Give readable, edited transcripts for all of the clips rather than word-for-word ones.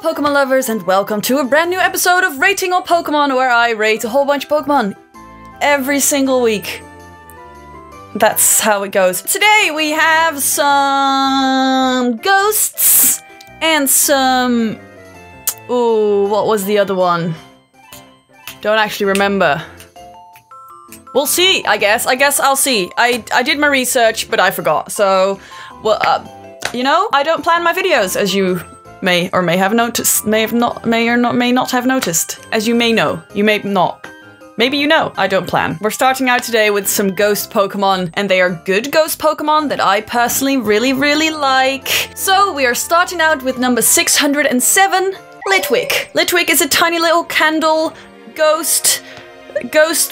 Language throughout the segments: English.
Pokemon lovers, and welcome to a brand new episode of Rating All Pokemon, where I rate a whole bunch of Pokemon every single week. That's how it goes. Today we have some ghosts and some... Ooh, what was the other one? Don't actually remember. We'll see, I guess. I'll see. I did my research, but I forgot. So, well, you know, I don't plan my videos, as you may or may have noticed. May not have noticed. As you may know. You may not. Maybe you know. I don't plan. We're starting out today with some ghost Pokemon, and they are good ghost Pokemon that I personally really like. So, we are starting out with number 607, Litwick. Litwick is a tiny little candle ghost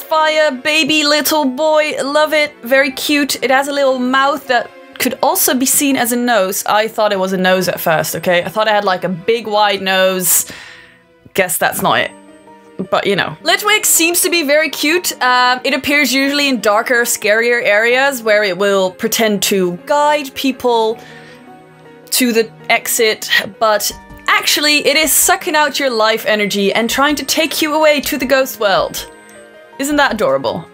fire baby little boy. Love it. Very cute. It has a little mouth that could also be seen as a nose. I thought it was a nose at first, okay? I thought it had like a big wide nose. Guess that's not it. But you know. Litwick seems to be very cute. It appears usually in darker, scarier areas where it will pretend to guide people to the exit, but actually it is sucking out your life energy and trying to take you away to the ghost world. Isn't that adorable?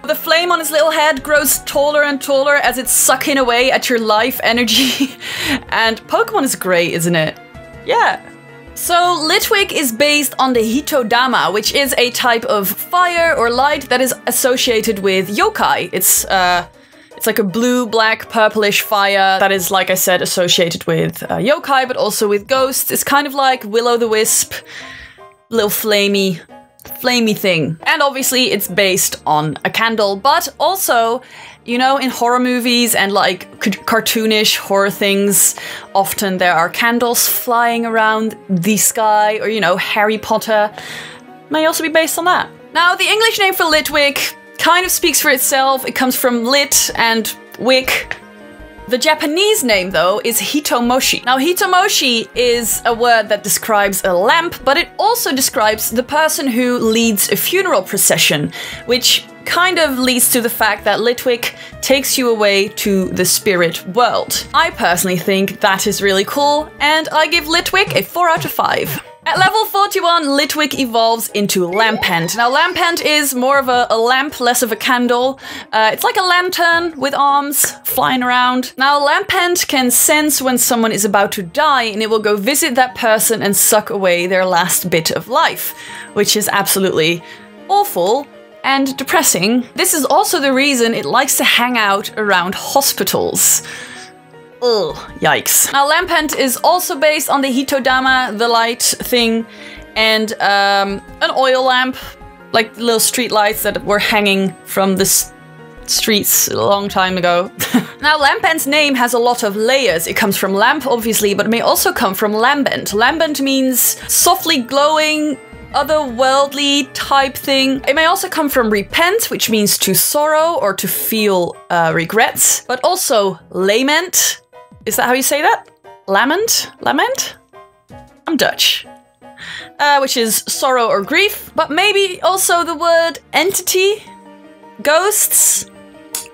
The flame on its little head grows taller and taller as it's sucking away at your life energy. And Pokemon is great, isn't it? Yeah. So Litwick is based on the Hitodama, which is a type of fire or light that is associated with yokai. It's like a blue, black, purplish fire that is, like I said, associated with yokai, but also with ghosts. It's kind of like Will-O-the-Wisp, little flamey thing. And obviously it's based on a candle, but also, you know, in horror movies and like cartoonish horror things, often there are candles flying around the sky, or, you know, Harry Potter may also be based on that. Now, the English name for Litwick kind of speaks for itself. It comes from lit and wick. The Japanese name, though, is Hitomoshi. Now, Hitomoshi is a word that describes a lamp, but it also describes the person who leads a funeral procession, which kind of leads to the fact that Litwick takes you away to the spirit world. I personally think that is really cool, and I give Litwick a 4 out of 5. At level 41, Litwick evolves into Lampent. Now, Lampent is more of a lamp, less of a candle. It's like a lantern with arms flying around. Now, Lampent can sense when someone is about to die, and it will go visit that person and suck away their last bit of life, which is absolutely awful and depressing. This is also the reason it likes to hang out around hospitals. Ugh, yikes. Now, Lampent is also based on the Hitodama, the light thing, and an oil lamp, like little street lights that were hanging from the streets a long time ago. Now, Lampent's name has a lot of layers. It comes from lamp, obviously, but it may also come from lambent. Lambent means softly glowing, otherworldly type thing. It may also come from repent, which means to sorrow or to feel regrets, but also lament. Is that how you say that? Lament? Lament? I'm Dutch. Which is sorrow or grief, but maybe also the word entity? Ghosts?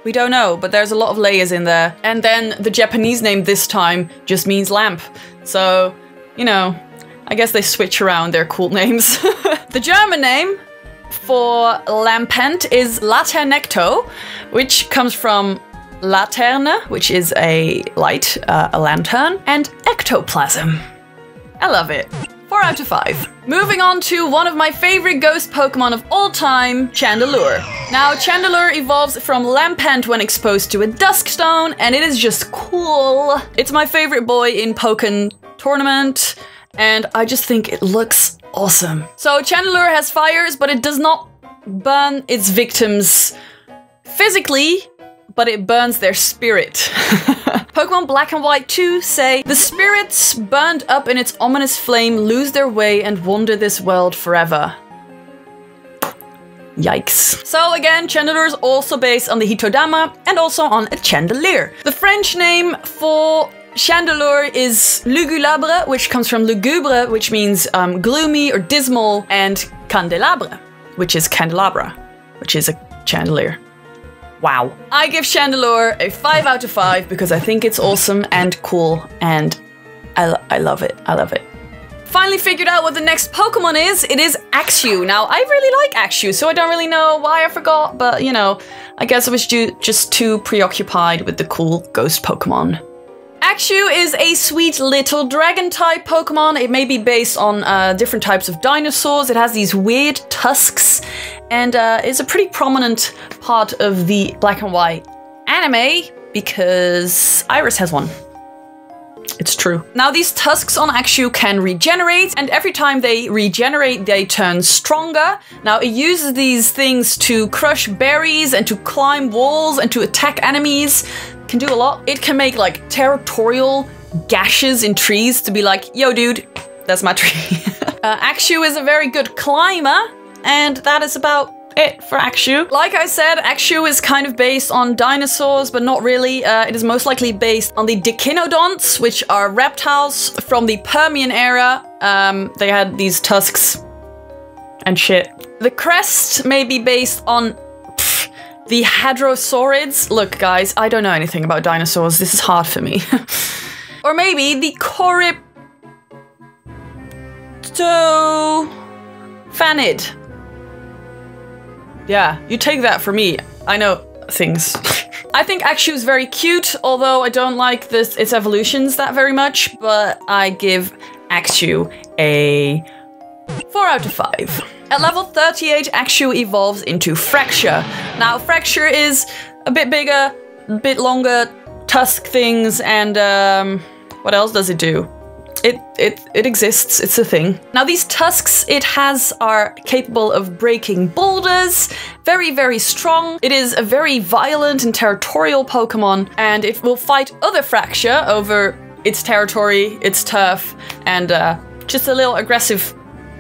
We don't know, but there's a lot of layers in there. And then the Japanese name this time just means lamp. So, you know, I guess they switch around their cool names. The German name for Lampent is Laternecto, which comes from Laterne, which is a light, a lantern, and ectoplasm. I love it. 4 out of 5. Moving on to one of my favorite ghost Pokemon of all time, Chandelure. Now, Chandelure evolves from Lampent when exposed to a Duskstone, and it is just cool. It's my favorite boy in Pokken Tournament, and I just think it looks awesome. So, Chandelure has fires, but it does not burn its victims physically, but it burns their spirit. Pokemon Black and White 2 say, the spirits burned up in its ominous flame lose their way and wander this world forever. Yikes. So again, Chandelure is also based on the Hitodama and also on a chandelier. The French name for Chandelure is Lugulabre, which comes from lugubre, which means gloomy or dismal, and candelabre, which is candelabra, which is a chandelier. Wow. I give Chandelure a 5 out of 5 because I think it's awesome and cool, and I love it. I love it. Finally figured out what the next Pokemon is. It is Axew. Now, I really like Axew, so I don't really know why I forgot, but you know, I guess I was just too preoccupied with the cool ghost Pokemon. Axew is a sweet little dragon-type Pokemon. It may be based on different types of dinosaurs. It has these weird tusks, and is a pretty prominent part of the black and white anime because Iris has one. It's true. Now, these tusks on Axew can regenerate, and every time they regenerate, they turn stronger. Now, it uses these things to crush berries and to climb walls and to attack enemies. Can do a lot. It can make like territorial gashes in trees to be like, yo dude, that's my tree. Axew is a very good climber, and that is about it for Axew. Like I said, Axew is kind of based on dinosaurs, but not really. It is most likely based on the Dicynodonts, which are reptiles from the Permian era. They had these tusks and shit. The crest may be based on the Hadrosaurids. Look, guys, I don't know anything about dinosaurs. This is hard for me. Or maybe the Coryptophanid. Yeah, you take that for me. I know things. I think Axew is very cute, although I don't like its evolutions that very much, but I give Axew a 4 out of 5. At level 38, Axew evolves into Fraxure. Now, Fraxure is a bit bigger, a bit longer, tusk things, and what else does it do? It exists, it's a thing. Now, these tusks it has are capable of breaking boulders, very, very strong. It is a very violent and territorial Pokemon, and it will fight other Fraxure over its territory, its turf, and just a little aggressive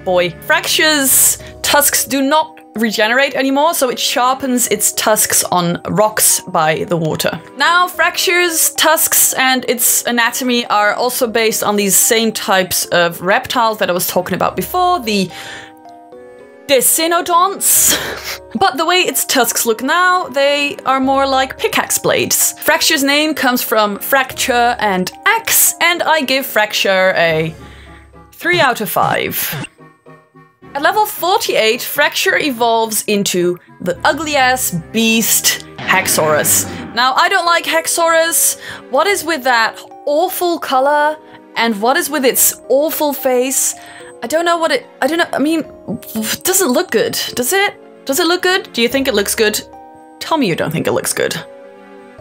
boy. Fraxure's tusks do not regenerate anymore, so it sharpens its tusks on rocks by the water. Now, Fraxure's tusks and its anatomy are also based on these same types of reptiles that I was talking about before, the Dicynodonts. But the way its tusks look now, they are more like pickaxe blades. Fraxure's name comes from Fraxure and Axe, and I give Fraxure a 3 out of 5. At level 48, Fraxure evolves into the ugly-ass beast Haxorus. Now, I don't like Haxorus. What is with that awful color? And what is with its awful face? I don't know what I don't know, I mean, it doesn't look good, does it? Does it look good? Do you think it looks good? Tell me you don't think it looks good.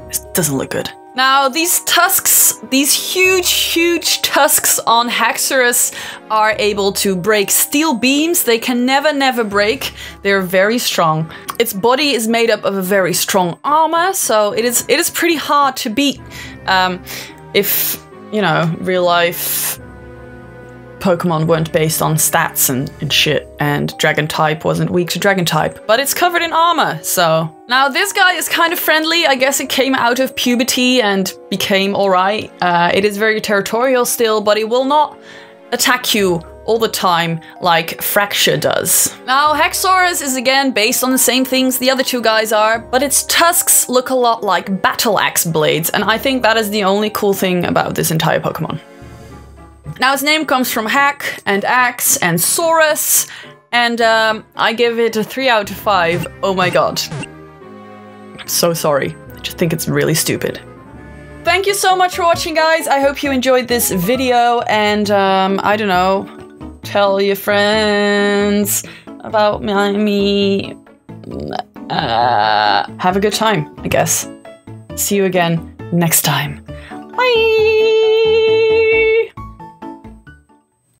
It doesn't look good. Now, these tusks, these huge tusks on Haxorus are able to break steel beams. They can never break. They're very strong. Its body is made up of a very strong armor, so it is pretty hard to beat if, you know, real life Pokemon weren't based on stats and shit, and Dragon type wasn't weak to Dragon type. But it's covered in armor, so. Now, this guy is kind of friendly. I guess it came out of puberty and became alright. It is very territorial still, but it will not attack you all the time like Fraxure does. Now, Haxorus is again based on the same things the other two guys are, but its tusks look a lot like battle axe blades, and I think that is the only cool thing about this entire Pokemon. Now, its name comes from Hack and Axe and Saurus, and I give it a 3 out of 5. Oh my god. I'm so sorry. I just think it's really stupid. Thank you so much for watching, guys. I hope you enjoyed this video, and I don't know, tell your friends about me. Have a good time, I guess. See you again next time. Bye!